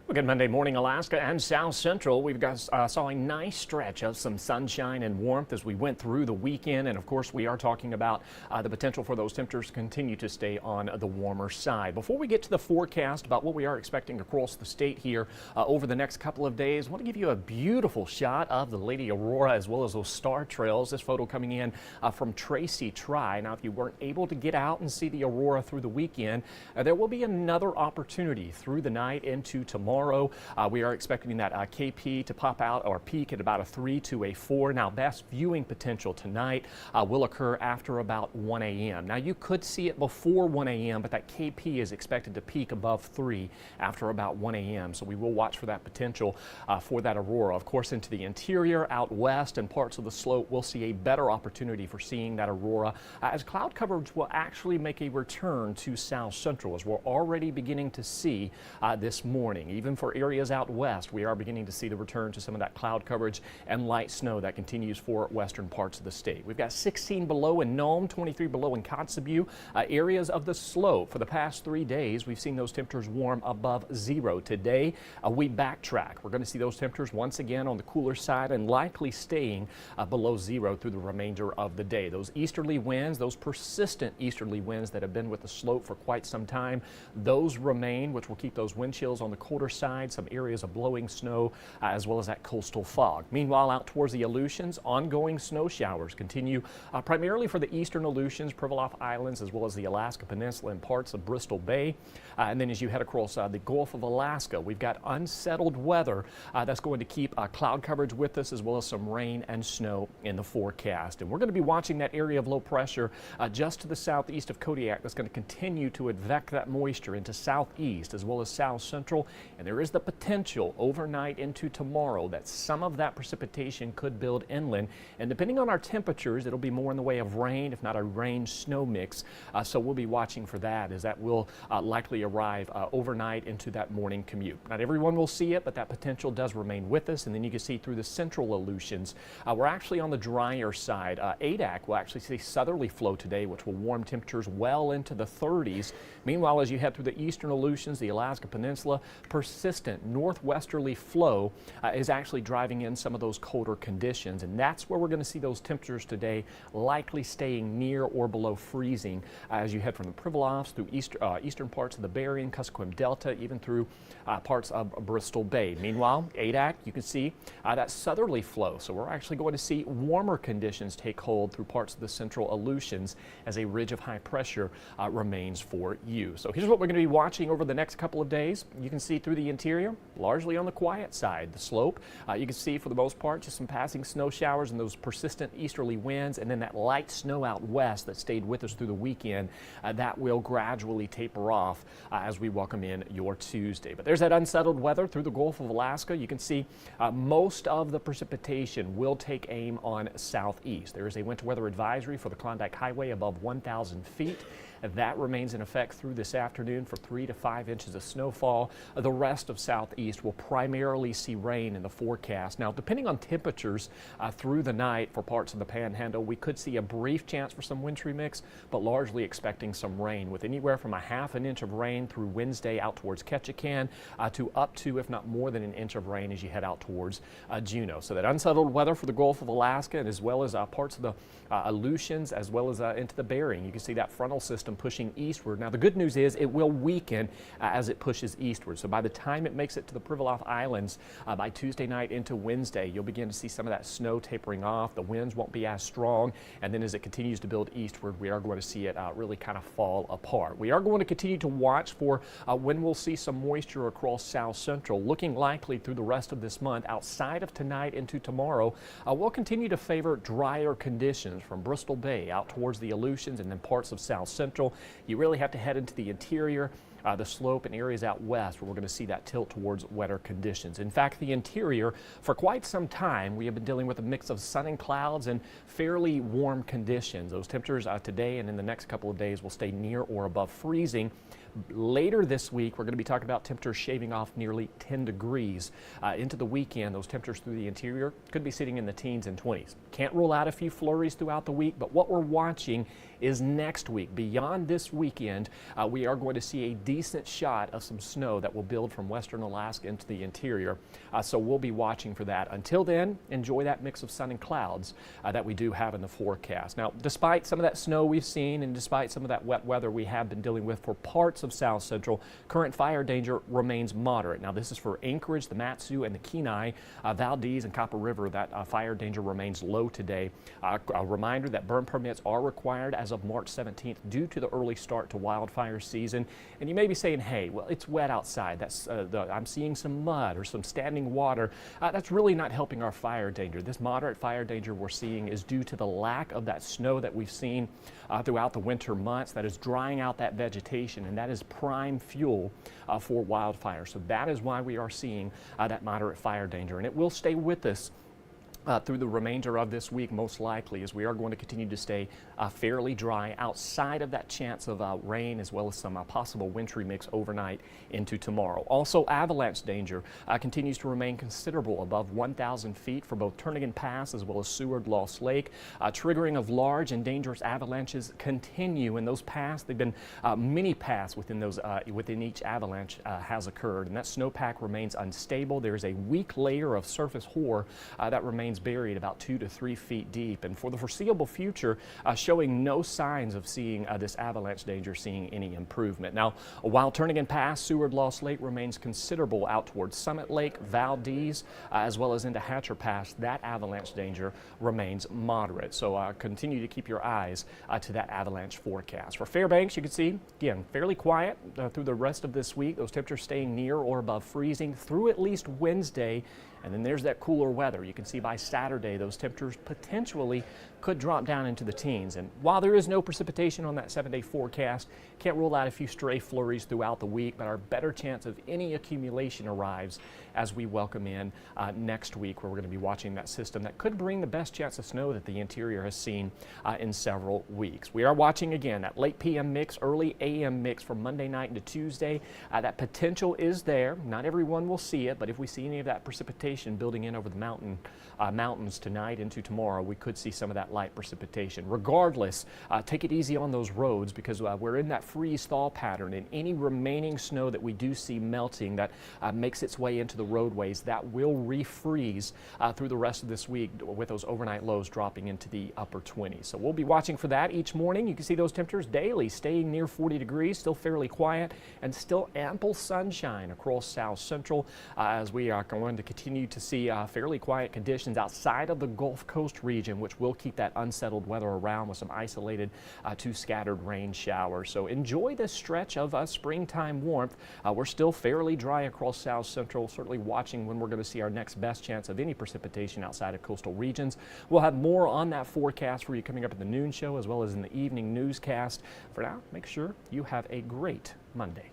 Well, good Monday morning, Alaska and South Central. We've got saw a nice stretch of some sunshine and warmth as we went through the weekend. And of course, we are talking about the potential for those temperatures to continue to stay on the warmer side. Before we get to the forecast about what we are expecting across the state here over the next couple of days, I want to give you a beautiful shot of the Lady Aurora as well as those star trails. This photo coming in from Tracy Tri. Now, if you weren't able to get out and see the Aurora through the weekend, there will be another opportunity through the night into tomorrow. We are expecting that KP to pop out or peak at about a 3 to a 4. Now, best viewing potential tonight will occur after about 1 a.m. Now, you could see it before 1 a.m., but that KP is expected to peak above 3 after about 1 a.m. So we will watch for that potential for that Aurora. Of course, into the interior, out west, and parts of the slope, we'll see a better opportunity for seeing that Aurora as cloud coverage will actually make a return to South Central, as we're already beginning to see this morning. Even for areas out west, we are beginning to see the return to some of that cloud coverage and light snow that continues for western parts of the state. We've got 16 below in Nome, 23 below in Kotzebue. Areas of the slope for the past 3 days, we've seen those temperatures warm above 0. Today, we backtrack. We're going to see those temperatures once again on the cooler side and likely staying below 0 through the remainder of the day. Those easterly winds, those persistent easterly winds that have been with the slope for quite some time, those remain, which will keep those wind chills on the colder side, some areas of blowing snow, as well as that coastal fog. Meanwhile, out towards the Aleutians, ongoing snow showers continue primarily for the eastern Aleutians, Pribilof Islands, as well as the Alaska Peninsula and parts of Bristol Bay. And then as you head across the Gulf of Alaska, we've got unsettled weather that's going to keep cloud coverage with us, as well as some rain and snow in the forecast. And we're going to be watching that area of low pressure just to the southeast of Kodiak that's going to continue to advect that moisture into southeast as well as south central. And there is the potential overnight into tomorrow that some of that precipitation could build inland. And depending on our temperatures, it'll be more in the way of rain, if not a rain-snow mix. So we'll be watching for that, as that will likely arrive overnight into that morning commute. Not everyone will see it, but that potential does remain with us. And then you can see through the central Aleutians, we're actually on the drier side. Adak will actually see southerly flow today, which will warm temperatures well into the 30s. Meanwhile, as you head through the eastern Aleutians, the Alaska Peninsula, persistent northwesterly flow is actually driving in some of those colder conditions, and that's where we're going to see those temperatures today likely staying near or below freezing as you head from the Pribilofs through eastern parts of the Berrien, Kuskokwim Delta, even through parts of Bristol Bay. Meanwhile, Adak, you can see that southerly flow, so we're actually going to see warmer conditions take hold through parts of the central Aleutians as a ridge of high pressure remains for you. So here's what we're going to be watching over the next couple of days. You can see through the interior, largely on the quiet side. The slope, you can see for the most part just some passing snow showers and those persistent easterly winds, and then that light snow out west that stayed with us through the weekend, that will gradually taper off as we welcome in your Tuesday. But there's that unsettled weather through the Gulf of Alaska. You can see most of the precipitation will take aim on southeast. There is a winter weather advisory for the Klondike Highway above 1,000 feet. That remains in effect through this afternoon for 3 to 5 inches of snowfall. The rest of southeast will primarily see rain in the forecast. Now, depending on temperatures through the night for parts of the Panhandle, we could see a brief chance for some wintry mix, but largely expecting some rain, with anywhere from a ½ an inch of rain through Wednesday out towards Ketchikan to up to, if not more than, an inch of rain as you head out towards Juneau. So that unsettled weather for the Gulf of Alaska, and as well as parts of the Aleutians, as well as into the Berrien. You can see that frontal system pushing eastward. Now, the good news is it will weaken as it pushes eastward. So by the time it makes it to the Pribilof Islands by Tuesday night into Wednesday, you'll begin to see some of that snow tapering off. The winds won't be as strong. And then as it continues to build eastward, we are going to see it really kind of fall apart. We are going to continue to watch for when we'll see some moisture across South Central, looking likely through the rest of this month. Outside of tonight into tomorrow, we'll continue to favor drier conditions from Bristol Bay out towards the Aleutians and then parts of South Central. You really have to head into the interior, the slope, and areas out west where we're going to see that tilt towards wetter conditions. In fact, the interior, for quite some time, we have been dealing with a mix of sun and clouds and fairly warm conditions. Those temperatures today and in the next couple of days will stay near or above freezing. Later this week, we're going to be talking about temperatures shaving off nearly 10 degrees. Into the weekend, those temperatures through the interior could be sitting in the teens and 20s. Can't rule out a few flurries throughout the week, but what we're watching is next week. Beyond this weekend, we are going to see a decent shot of some snow that will build from western Alaska into the interior. So we'll be watching for that. Until then, enjoy that mix of sun and clouds that we do have in the forecast. Now, despite some of that snow we've seen and despite some of that wet weather we have been dealing with for parts of South Central, current fire danger remains moderate. Now, this is for Anchorage, the Mat-Su, and the Kenai, Valdez, and Copper River. That fire danger remains low today. A reminder that burn permits are required as of March 17th due to the early start to wildfire season. And you may be saying, hey, well, it's wet outside. I'm seeing some mud or some standing water. That's really not helping our fire danger. This moderate fire danger we're seeing is due to the lack of that snow that we've seen throughout the winter months that is drying out that vegetation, and that is prime fuel for wildfire. So that is why we are seeing that moderate fire danger, and it will stay with us through the remainder of this week, most likely, as we are going to continue to stay fairly dry outside of that chance of rain, as well as some possible wintry mix overnight into tomorrow. Also, avalanche danger continues to remain considerable above 1,000 feet for both Turnagain Pass as well as Seward-Lost Lake. Triggering of large and dangerous avalanches continue in those paths. They've been mini paths within each avalanche has occurred, and that snowpack remains unstable. There is a weak layer of surface hoar that remains buried about 2 to 3 feet deep, and for the foreseeable future showing no signs of seeing this avalanche danger seeing any improvement. Now, while Turnagain Pass, Seward-Lost Lake remains considerable out towards Summit Lake, Valdez, as well as into Hatcher Pass, that avalanche danger remains moderate. So continue to keep your eyes to that avalanche forecast. For Fairbanks, you can see, again, fairly quiet through the rest of this week. Those temperatures staying near or above freezing through at least Wednesday. And then there's that cooler weather. You can see by Saturday those temperatures potentially could drop down into the teens. And while there is no precipitation on that 7-day forecast, can't rule out a few stray flurries throughout the week, but our better chance of any accumulation arrives as we welcome in next week, where we're going to be watching that system that could bring the best chance of snow that the interior has seen in several weeks. We are watching again that late PM mix, early AM mix from Monday night into Tuesday. That potential is there. Not everyone will see it, but if we see any of that precipitation building in over the mountains tonight into tomorrow, we could see some of that light precipitation. Regardless, take it easy on those roads, because we're in that freeze-thaw pattern, and any remaining snow that we do see melting that makes its way into the roadways, that will refreeze through the rest of this week, with those overnight lows dropping into the upper 20s. So we'll be watching for that each morning. You can see those temperatures daily staying near 40 degrees, still fairly quiet, and still ample sunshine across South Central as we are going to continue to see fairly quiet conditions outside of the Gulf Coast region, which will keep that unsettled weather around with some isolated to scattered rain showers. So enjoy this stretch of springtime warmth. We're still fairly dry across South Central, certainly watching when we're going to see our next best chance of any precipitation outside of coastal regions. We'll have more on that forecast for you coming up in the noon show as well as in the evening newscast. For now, make sure you have a great Monday.